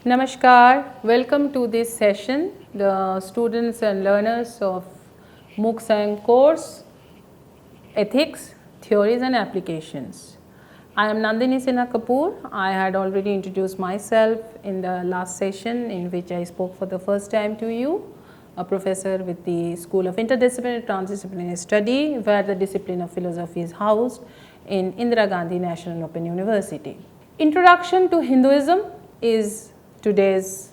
Namaskar, welcome to this session, the students and learners of MOOC SIAM course, Ethics, Theories and Applications. I am Nandini Sinha Kapoor. I had already introduced myself in the last session in which I spoke for the first time to you, a professor with the School of Interdisciplinary Transdisciplinary Study, where the discipline of philosophy is housed in Indira Gandhi National Open University. Introduction to Hinduism is today's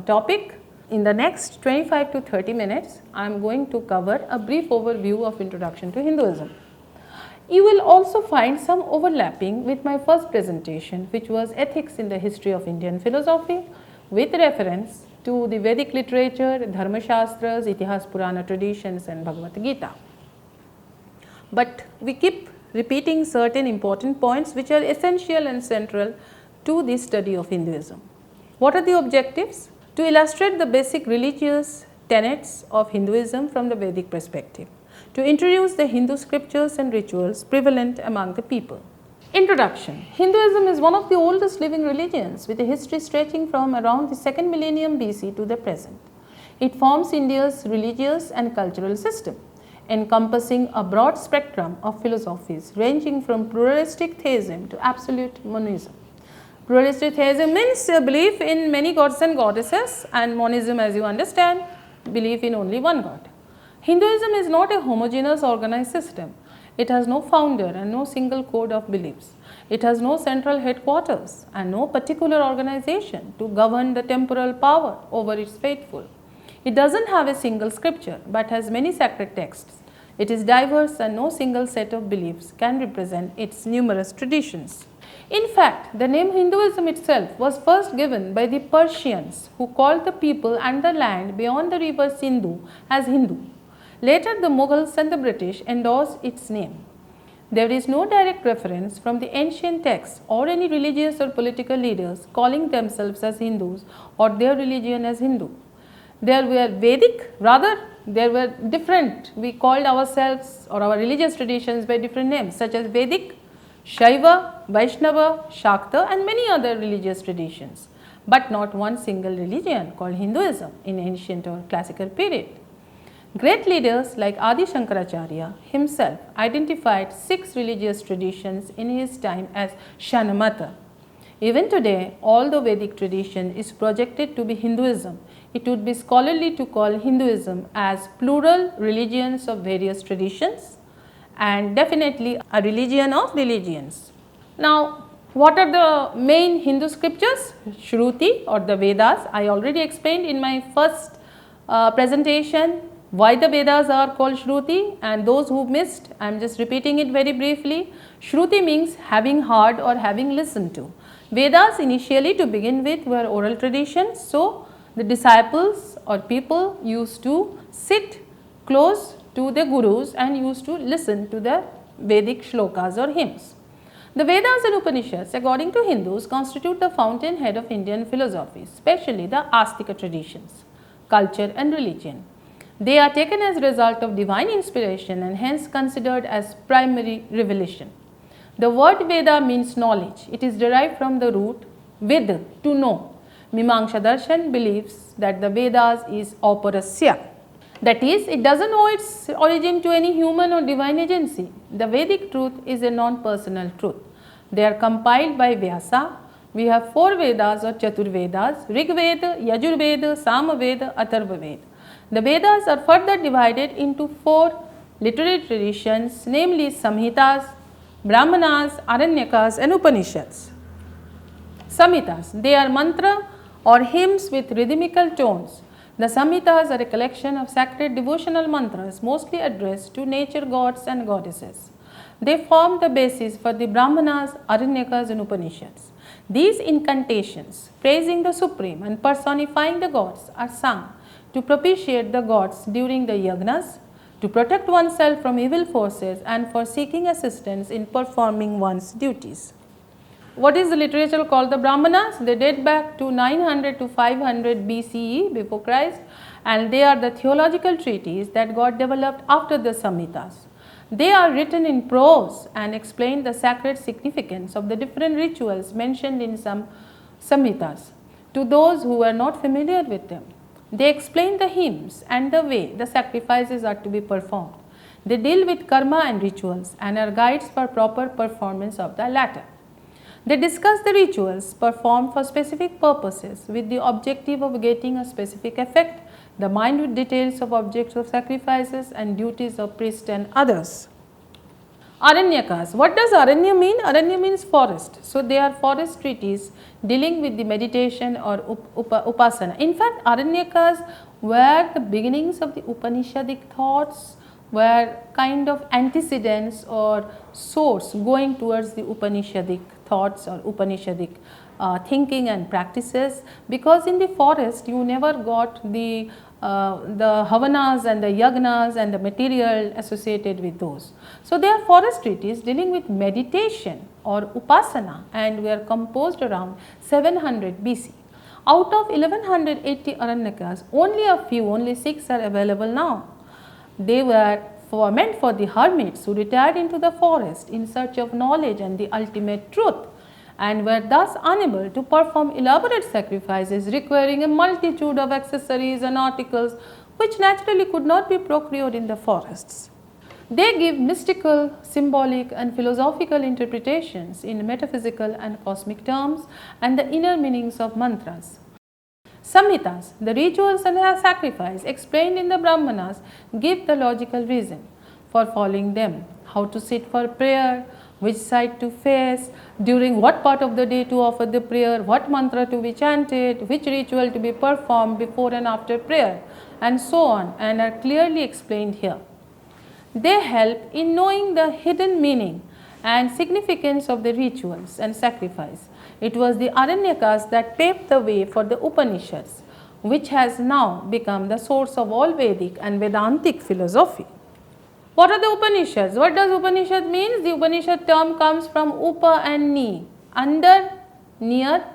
topic. In the next 25 to 30 minutes, I am going to cover a brief overview of Introduction to Hinduism. You will also find some overlapping with my first presentation, which was Ethics in the History of Indian Philosophy, with reference to the Vedic literature, Dharma Shastras, Itihas Purana traditions and Bhagavad Gita. But we keep repeating certain important points which are essential and central to the study of Hinduism. What are the objectives? To illustrate the basic religious tenets of Hinduism from the Vedic perspective, to introduce the Hindu scriptures and rituals prevalent among the people. Introduction. Hinduism is one of the oldest living religions with a history stretching from around the 2nd millennium BC to the present. It forms India's religious and cultural system, encompassing a broad spectrum of philosophies ranging from pluralistic theism to absolute monism. Pluralistic theism means belief in many gods and goddesses, and monism, as you understand, belief in only one god. Hinduism is not a homogeneous organized system. It has no founder and no single code of beliefs. It has no central headquarters and no particular organization to govern the temporal power over its faithful. It doesn't have a single scripture but has many sacred texts. It is diverse and no single set of beliefs can represent its numerous traditions. In fact, the name Hinduism itself was first given by the Persians, who called the people and the land beyond the river Sindhu as Hindu. Later, the Mughals and the British endorsed its name. There is no direct reference from the ancient texts or any religious or political leaders calling themselves as Hindus or their religion as Hindu. There were Vedic, rather there were different, we called ourselves or our religious traditions by different names such as Vedic, Shaiva, Vaishnava, Shakta and many other religious traditions, but not one single religion called Hinduism in ancient or classical period. Great leaders like Adi Shankaracharya himself identified 6 religious traditions in his time as Shanamata. Even today, although Vedic tradition is projected to be Hinduism, it would be scholarly to call Hinduism as plural religions of various traditions and definitely a religion of religions. Now, what are the main Hindu scriptures? Shruti or the Vedas. I already explained in my first presentation why the Vedas are called Shruti, and those who missed, I am just repeating it very briefly. Shruti means having heard or having listened to. Vedas initially to begin with were oral traditions, so the disciples or people used to sit close to the gurus and used to listen to the Vedic shlokas or hymns. The Vedas and Upanishads, according to Hindus, constitute the fountainhead of Indian philosophy, especially the Astika traditions, culture and religion. They are taken as a result of divine inspiration and hence considered as primary revelation. The word Veda means knowledge. It is derived from the root Ved, to know. Mimamsa Darshan believes that the Vedas is auparasya. That is, it doesn't owe its origin to any human or divine agency. The Vedic truth is a non-personal truth. They are compiled by Vyasa. We have 4 Vedas or Chaturvedas: Rig Veda, Yajur Veda, Sama Veda, Atharva Veda. The Vedas are further divided into 4 literary traditions, namely Samhitas, Brahmanas, Aranyakas and Upanishads. Samhitas, they are mantra or hymns with rhythmical tones. The Samhitas are a collection of sacred devotional mantras mostly addressed to nature gods and goddesses. They form the basis for the Brahmanas, Aranyakas and Upanishads. These incantations, praising the Supreme and personifying the gods, are sung to propitiate the gods during the yagnas, to protect oneself from evil forces and for seeking assistance in performing one's duties. What is the literature called the Brahmanas? They date back to 900 to 500 BCE before Christ, and they are the theological treatises that got developed after the Samhitas. They are written in prose and explain the sacred significance of the different rituals mentioned in some Samhitas. to those who were not familiar with them. They explain the hymns and the way the sacrifices are to be performed. They deal with karma and rituals and are guides for proper performance of the latter. They discuss the rituals performed for specific purposes with the objective of getting a specific effect, the minute details of objects of sacrifices and duties of priests and others. Aranyakas. What does Aranya mean? Aranya means forest. So, they are forest treatises dealing with the meditation or upasana. In fact, Aranyakas were the beginnings of the Upanishadic thoughts, were kind of antecedents or source going towards the Upanishadic thoughts or Upanishadic thinking and practices, because in the forest you never got the havanas and the yagnas and the material associated with those. So, they are forest treatises dealing with meditation or upasana and were composed around 700 BC. Out of 1180 Aranyakas, only 6 are available now. They were meant for the hermits who retired into the forest in search of knowledge and the ultimate truth, and were thus unable to perform elaborate sacrifices requiring a multitude of accessories and articles which naturally could not be procured in the forests. They give mystical, symbolic and philosophical interpretations in metaphysical and cosmic terms and the inner meanings of mantras. Samhitas, the rituals and the sacrifice explained in the Brahmanas, give the logical reason for following them, how to sit for prayer, which side to face, during what part of the day to offer the prayer, what mantra to be chanted, which ritual to be performed before and after prayer, and so on, and are clearly explained here. They help in knowing the hidden meaning and significance of the rituals and sacrifice. It was the Aranyakas that paved the way for the Upanishads, which has now become the source of all Vedic and Vedantic philosophy. What are the Upanishads? What does Upanishad mean? The Upanishad term comes from Upa and Ni, under, near.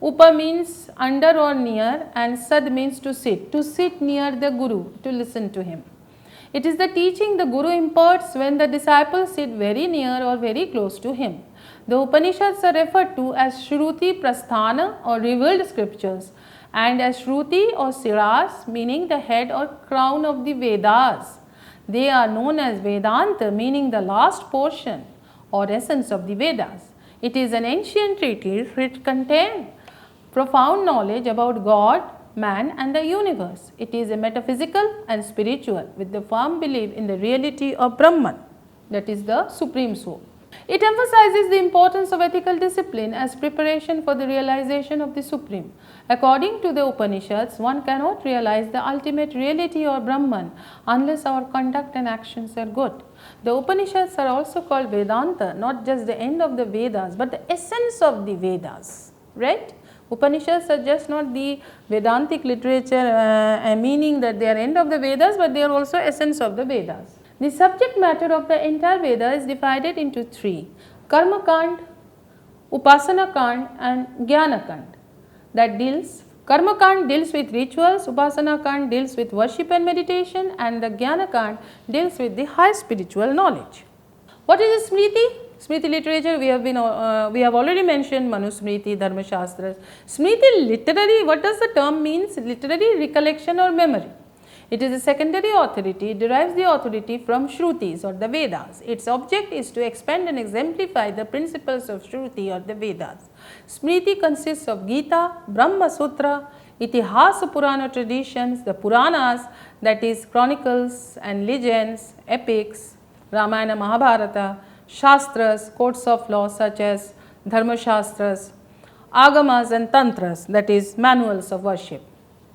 Upa means under or near, and Sad means to sit near the Guru, to listen to him. It is the teaching the Guru imparts when the disciples sit very near or very close to him. The Upanishads are referred to as Shruti Prasthana or revealed scriptures, and as Shruti or Siras, meaning the head or crown of the Vedas. They are known as Vedanta, meaning the last portion or essence of the Vedas. It is an ancient treatise which contains profound knowledge about God, man and the universe. It is a metaphysical and spiritual with the firm belief in the reality of Brahman, that is the Supreme Soul. It emphasizes the importance of ethical discipline as preparation for the realization of the Supreme. According to the Upanishads, one cannot realize the ultimate reality or Brahman unless our conduct and actions are good. The Upanishads are also called Vedanta, not just the end of the Vedas, but the essence of the Vedas, right? Upanishads are just not the Vedantic literature meaning that they are end of the Vedas, but they are also essence of the Vedas. The subject matter of the entire Veda is divided into 3: Karma Kand, Upasana Kand and Jnana Kand. Karma Kand deals with rituals, Upasana Kand deals with worship and meditation, and the Jnana Kand deals with the high spiritual knowledge. What is Smriti? Smriti literature, we have already mentioned Manusmriti, Dharma Shastras. Smriti literary, what does the term means? Literary recollection or memory. It is a secondary authority, derives the authority from Shrutis or the Vedas. Its object is to expand and exemplify the principles of Shruti or the Vedas. Smriti consists of Gita, Brahma Sutra, Itihasa Purana traditions, the Puranas, that is chronicles and legends, epics, Ramayana, Mahabharata, Shastras, codes of law such as Dharma Shastras, Agamas and Tantras, that is manuals of worship.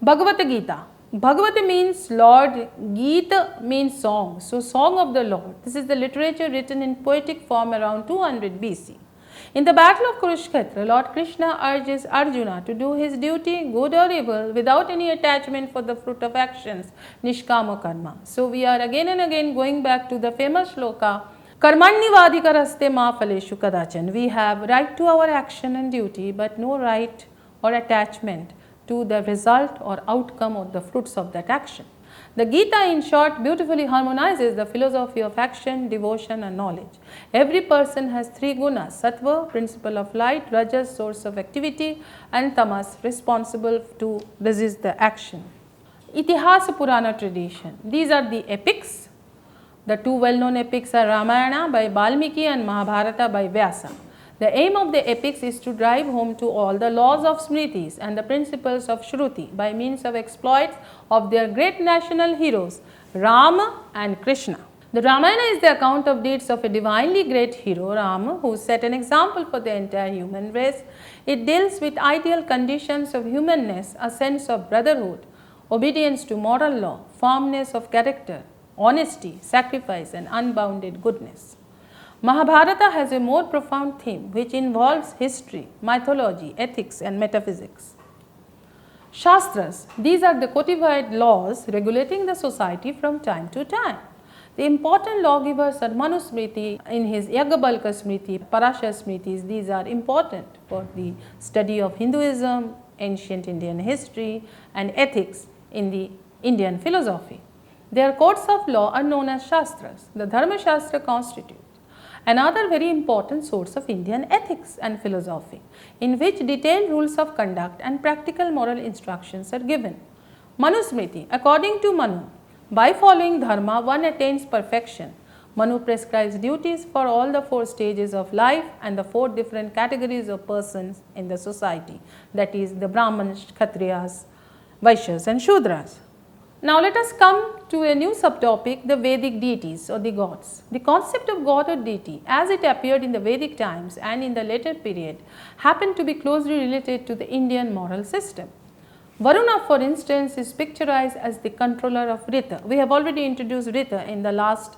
Bhagavad Gita. Bhagavata means Lord, Gita means song. So, song of the Lord. This is the literature written in poetic form around 200 BC. In the battle of Kurukshetra, Lord Krishna urges Arjuna to do his duty, good or evil, without any attachment for the fruit of actions, Nishkama Karma. So, we are again and again going back to the famous shloka, Karmanyavadhikaraste ma phaleshu kadachan. We have right to our action and duty, but no right or attachment to the result or outcome or the fruits of that action. The Gita, in short, beautifully harmonizes the philosophy of action, devotion and knowledge. Every person has three gunas: sattva, principle of light; rajas, source of activity; and tamas, responsible to resist the action. Itihasa Purana tradition. These are the epics. The two well-known epics are Ramayana by Valmiki and Mahabharata by Vyasa. The aim of the epics is to drive home to all the laws of Smritis and the principles of Shruti by means of exploits of their great national heroes Rama and Krishna. The Ramayana is the account of deeds of a divinely great hero, Rama, who set an example for the entire human race. It deals with ideal conditions of humanness, a sense of brotherhood, obedience to moral law, firmness of character, honesty, sacrifice and unbounded goodness. Mahabharata has a more profound theme which involves history, mythology, ethics and metaphysics. Shastras, these are the codified laws regulating the society from time to time. The important lawgivers are Manusmriti in his Yagnavalkya Smriti, Parashar Smritis. These are important for the study of Hinduism, ancient Indian history and ethics in the Indian philosophy. Their codes of law are known as Shastras. The Dharma Shastra constitute another very important source of Indian ethics and philosophy, in which detailed rules of conduct and practical moral instructions are given. Manusmriti, according to Manu, by following dharma one attains perfection. Manu prescribes duties for all the four stages of life and the four different categories of persons in the society, that is the Brahmanas, Kshatriyas, Vaishyas and Shudras. Now let us come to a new subtopic, the Vedic deities or the gods. The concept of god or deity as it appeared in the Vedic times and in the later period happened to be closely related to the Indian moral system. Varuna, for instance, is picturized as the controller of Rita. We have already introduced Rita in the last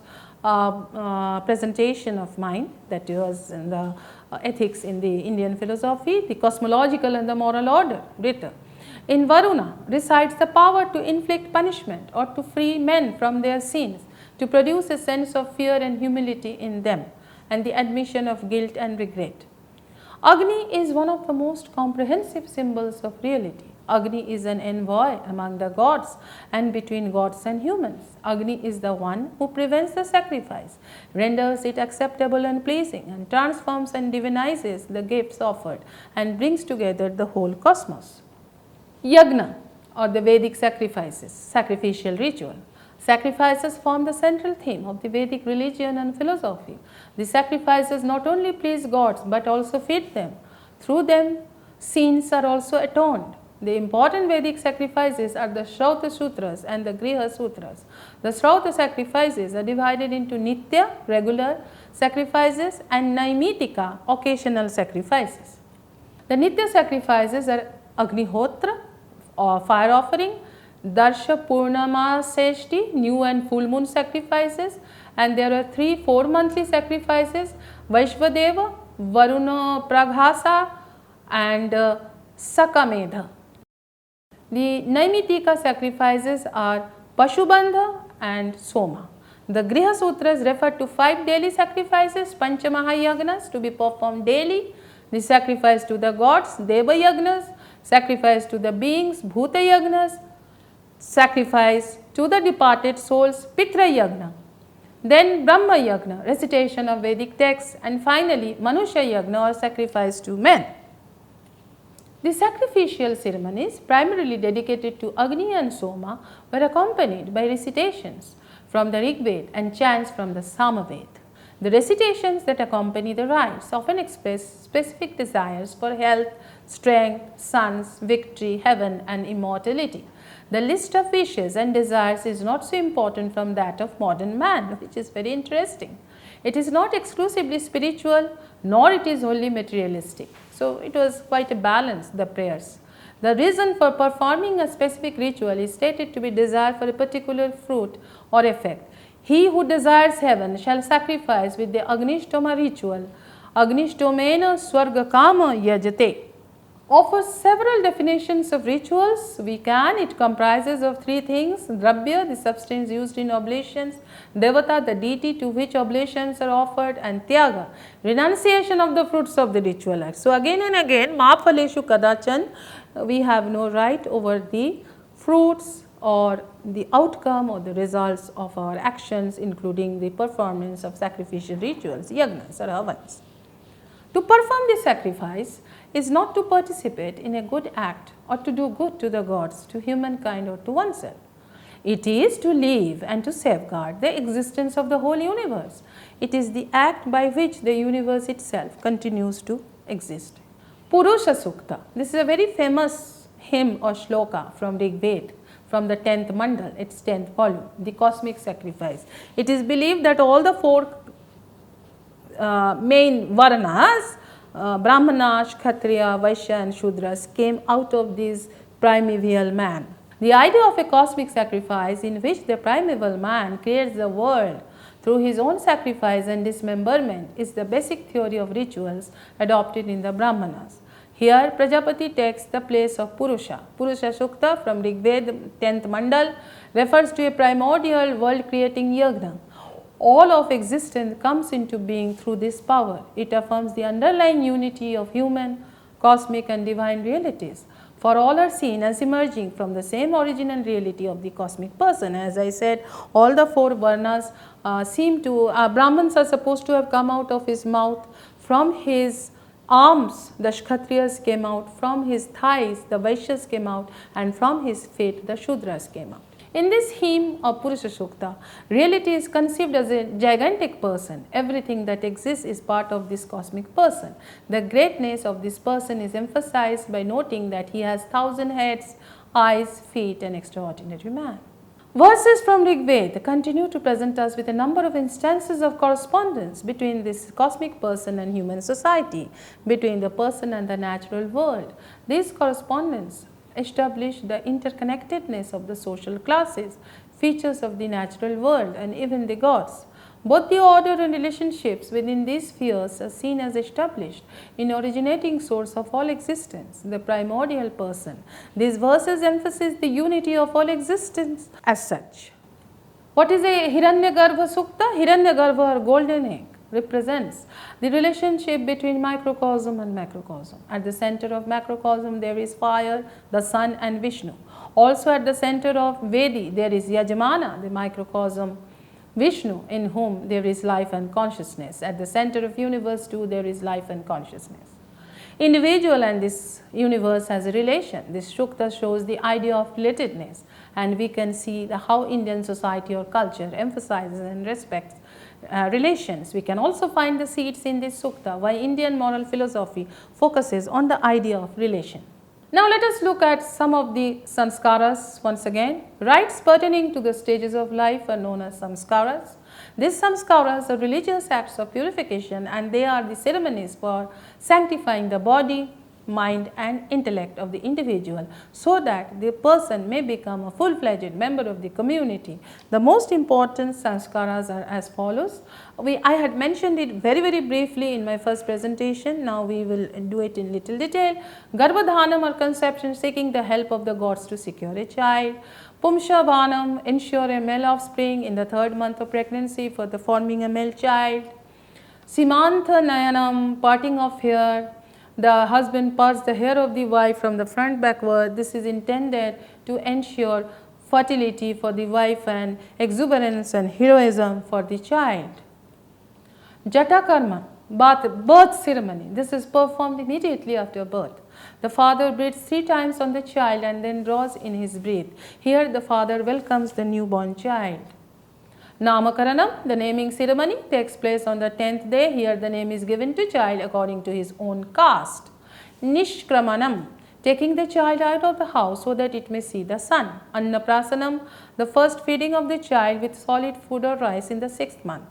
presentation of mine, that was in the ethics in the Indian philosophy, the cosmological and the moral order, Rita. In Varuna resides the power to inflict punishment or to free men from their sins, to produce a sense of fear and humility in them and the admission of guilt and regret. Agni is one of the most comprehensive symbols of reality. Agni is an envoy among the gods and between gods and humans. Agni is the one who prevents the sacrifice, renders it acceptable and pleasing, and transforms and divinizes the gifts offered and brings together the whole cosmos. Yagna or the Vedic sacrifices, sacrificial ritual. Sacrifices form the central theme of the Vedic religion and philosophy. The sacrifices not only please gods but also feed them. Through them, sins are also atoned. The important Vedic sacrifices are the Shrauta Sutras and the Griha Sutras. The Shrauta sacrifices are divided into Nitya, regular sacrifices, and Naimitika, occasional sacrifices. The Nitya sacrifices are Agnihotra, or fire offering, Darsha Purnama Seshti, new and full moon sacrifices, and there are 3-4 monthly sacrifices, Vaishvadeva, Varuna Praghasa and Sakamedha. The Naimitika sacrifices are Pashubandha and Soma. The Griha Sutras refer to 5 daily sacrifices, Panchamahayagnas, to be performed daily, the sacrifice to the gods, Deva Yagnas, sacrifice to the beings, Bhuta Yagnas, sacrifice to the departed souls, Pitra Yagna. Then Brahma Yagna, recitation of Vedic texts, and finally Manusha Yagna or sacrifice to men. The sacrificial ceremonies, primarily dedicated to Agni and Soma, were accompanied by recitations from the Rigveda and chants from the Samaveda. The recitations that accompany the rites often express specific desires for health, strength, sons, victory, heaven and immortality. The list of wishes and desires is not so important from that of modern man, which is very interesting. It is not exclusively spiritual, nor it is wholly materialistic. So it was quite a balance, the prayers. The reason for performing a specific ritual is stated to be desire for a particular fruit or effect. He who desires heaven shall sacrifice with the Agnishtoma ritual. Agnistomena Swarga Kama Yajate. Offers several definitions of rituals. It comprises of 3 things: Drabya, the substance used in oblations; Devata, the deity to which oblations are offered; and Tyaga, renunciation of the fruits of the ritual act. So again and again, Ma Phaleshu Kadachan, we have no right over the fruits or the outcome or the results of our actions, including the performance of sacrificial rituals, yagnas or havans. To perform this sacrifice is not to participate in a good act or to do good to the gods, to humankind or to oneself. It is to live and to safeguard the existence of the whole universe. It is the act by which the universe itself continues to exist. Purusha Sukta. This is a very famous hymn or shloka from Rig Veda, from the 10th mandal, its 10th volume, the cosmic sacrifice. It is believed that all the four main varnas, Brahmana, Kshatriya, Vaishya and Shudras, came out of this primeval man. The idea of a cosmic sacrifice in which the primeval man creates the world through his own sacrifice and dismemberment is the basic theory of rituals adopted in the Brahmanas. Here, Prajapati takes the place of Purusha. Purusha Sukta from Rig Veda 10th mandal refers to a primordial world creating yagna. All of existence comes into being through this power. It affirms the underlying unity of human, cosmic and divine realities. For all are seen as emerging from the same origin and reality of the cosmic person. As I said, all the four varnas Brahmins are supposed to have come out of his mouth. From his arms, the Kshatriyas came out. From his thighs, the Vaishyas came out. And from his feet, the Shudras came out. In this hymn of Purusha Sukta, reality is conceived as a gigantic person. Everything that exists is part of this cosmic person. The greatness of this person is emphasized by noting that he has 1,000 heads, eyes, feet, an extraordinary man. Verses from Rig Veda continue to present us with a number of instances of correspondence between this cosmic person and human society, between the person and the natural world. These correspondence establish the interconnectedness of the social classes, features of the natural world and even the gods. Both the order and relationships within these spheres are seen as established in originating source of all existence, the primordial person. These verses emphasize the unity of all existence as such. What is a Hiranyagarbha Sukta? Hiranyagarbha or golden egg represents the relationship between microcosm and macrocosm. At the center of macrocosm there is fire, the sun and Vishnu. Also at the center of Vedi there is Yajamana, the microcosm Vishnu, in whom there is life and consciousness. At the center of universe too there is life and consciousness. Individual and this universe has a relation. This Sukta shows the idea of relatedness, and we can see how Indian society or culture emphasizes and respects relations. We can also find the seeds in this Sukta, why Indian moral philosophy focuses on the idea of relation. Now let us look at some of the sanskaras once again. Rites pertaining to the stages of life are known as samskaras. These samskaras are religious acts of purification, and they are the ceremonies for sanctifying the body, mind and intellect of the individual, so that the person may become a full-fledged member of the community. The most important sanskaras are as follows. I had mentioned it very briefly in my first presentation. Now we will do it in little detail. Garbhadhanam or conception, seeking the help of the gods to secure a child. Pumshavanam, ensure a male offspring in the 3rd month of pregnancy for the forming a male child. Simantha Nayanam, parting of hair. The husband parts the hair of the wife from the front backward. This is intended to ensure fertility for the wife and exuberance and heroism for the child. Jata Karma, birth ceremony. This is performed immediately after birth. The father breathes 3 times on the child and then draws in his breath. Here the father welcomes the newborn child. Namakaranam, the naming ceremony, takes place on the 10th day. Here the name is given to child according to his own caste. Nishkramanam, taking the child out of the house so that it may see the sun. Annaprasanam, the first feeding of the child with solid food or rice in the 6th month.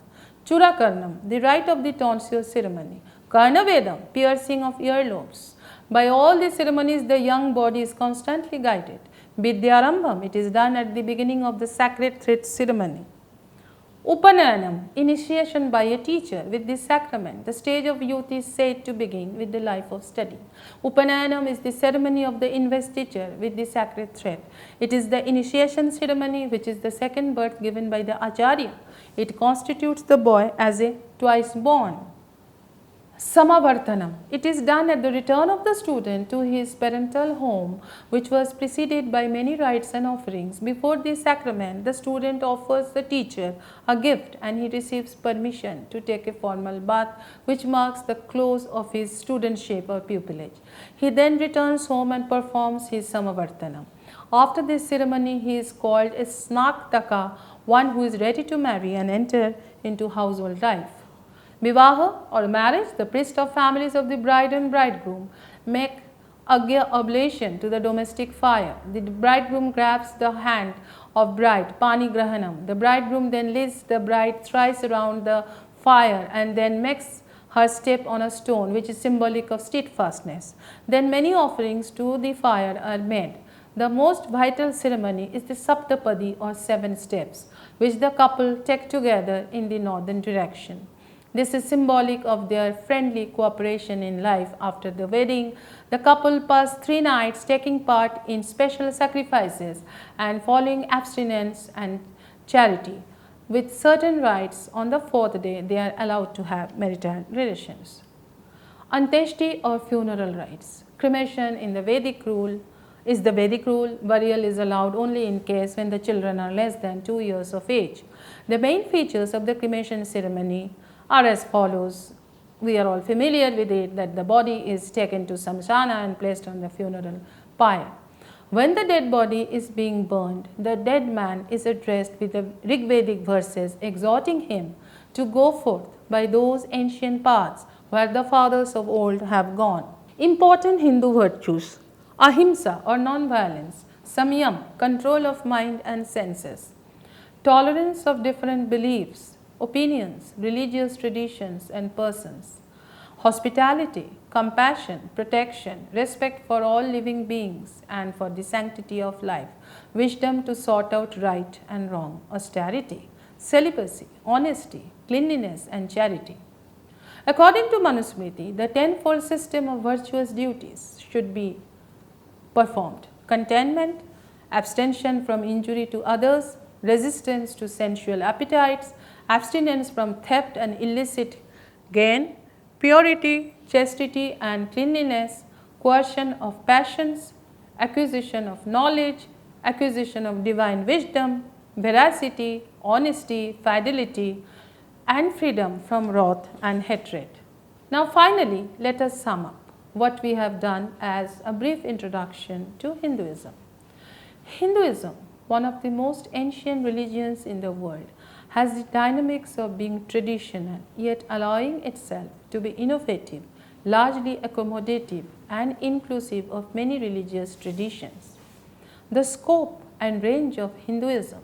Churakarnam, the rite of the tonsil ceremony. Karnavedam, piercing of earlobes. By all these ceremonies the young body is constantly guided. Vidyarambham, it is done at the beginning of the sacred thread ceremony. Upanayanam, initiation by a teacher. With this sacrament, the stage of youth is said to begin with the life of study. Upanayanam is the ceremony of the investiture with the sacred thread. It is the initiation ceremony which is the second birth given by the Acharya. It constitutes the boy as a twice born. Samavartanam. It is done at the return of the student to his parental home, which was preceded by many rites and offerings. Before this sacrament, the student offers the teacher a gift and he receives permission to take a formal bath, which marks the close of his studentship or pupillage. He then returns home and performs his Samavartanam. After this ceremony, he is called a Snaktaka, one who is ready to marry and enter into household life. Vivaha or marriage, the priest of families of the bride and bridegroom make Agya oblation to the domestic fire. The bridegroom grabs the hand of bride, Pani Grahanam. The bridegroom then leads the bride thrice around the fire and then makes her step on a stone, which is symbolic of steadfastness. Then many offerings to the fire are made. The most vital ceremony is the Saptapadi or 7 steps, which the couple take together in the northern direction. This is symbolic of their friendly cooperation in life. After the wedding, the couple pass 3 nights taking part in special sacrifices and following abstinence and charity. With certain rites, on the 4th day, they are allowed to have marital relations. Anteshti or funeral rites. Cremation in the Vedic rule is the Vedic rule. Burial is allowed only in case when the children are less than 2 years of age. The main features of the cremation ceremony are as follows. We are all familiar with it, that the body is taken to samsana and placed on the funeral pyre. When the dead body is being burned, the dead man is addressed with the Rigvedic verses exhorting him to go forth by those ancient paths where the fathers of old have gone. Important Hindu virtues: ahimsa or non-violence, samyam, control of mind and senses, tolerance of different beliefs, opinions, religious traditions and persons, hospitality, compassion, protection, respect for all living beings and for the sanctity of life, wisdom to sort out right and wrong, austerity, celibacy, honesty, cleanliness and charity. According to Manusmriti, the 10-fold system of virtuous duties should be performed: contentment, abstention from injury to others, resistance to sensual appetites, abstinence from theft and illicit gain, purity, chastity and cleanliness, coercion of passions, acquisition of knowledge, acquisition of divine wisdom, veracity, honesty, fidelity, and freedom from wrath and hatred. Now finally, let us sum up what we have done as a brief introduction to Hinduism. Hinduism, one of the most ancient religions in the world, has the dynamics of being traditional yet allowing itself to be innovative, largely accommodative and inclusive of many religious traditions. The scope and range of Hinduism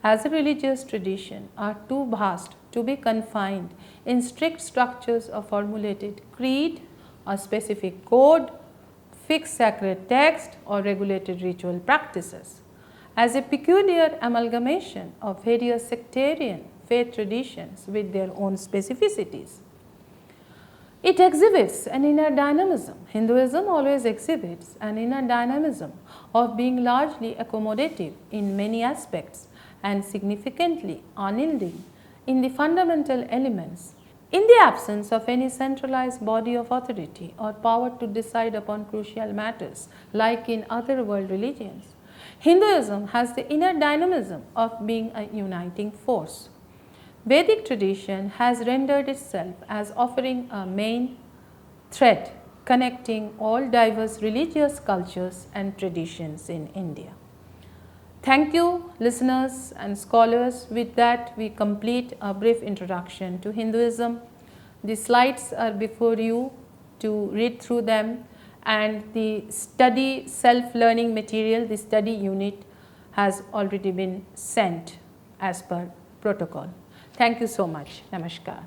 as a religious tradition are too vast to be confined in strict structures of formulated creed, a specific code, fixed sacred text or regulated ritual practices. As a peculiar amalgamation of various sectarian faith traditions with their own specificities. It exhibits an inner dynamism. Hinduism always exhibits an inner dynamism of being largely accommodative in many aspects and significantly unyielding in the fundamental elements. In the absence of any centralized body of authority or power to decide upon crucial matters like in other world religions, Hinduism has the inner dynamism of being a uniting force. Vedic tradition has rendered itself as offering a main thread connecting all diverse religious cultures and traditions in India. Thank you, listeners and scholars. With that, we complete a brief introduction to Hinduism. The slides are before you to read through them, and the study self-learning material, the study unit, has already been sent as per protocol. Thank you so much. Namaskar.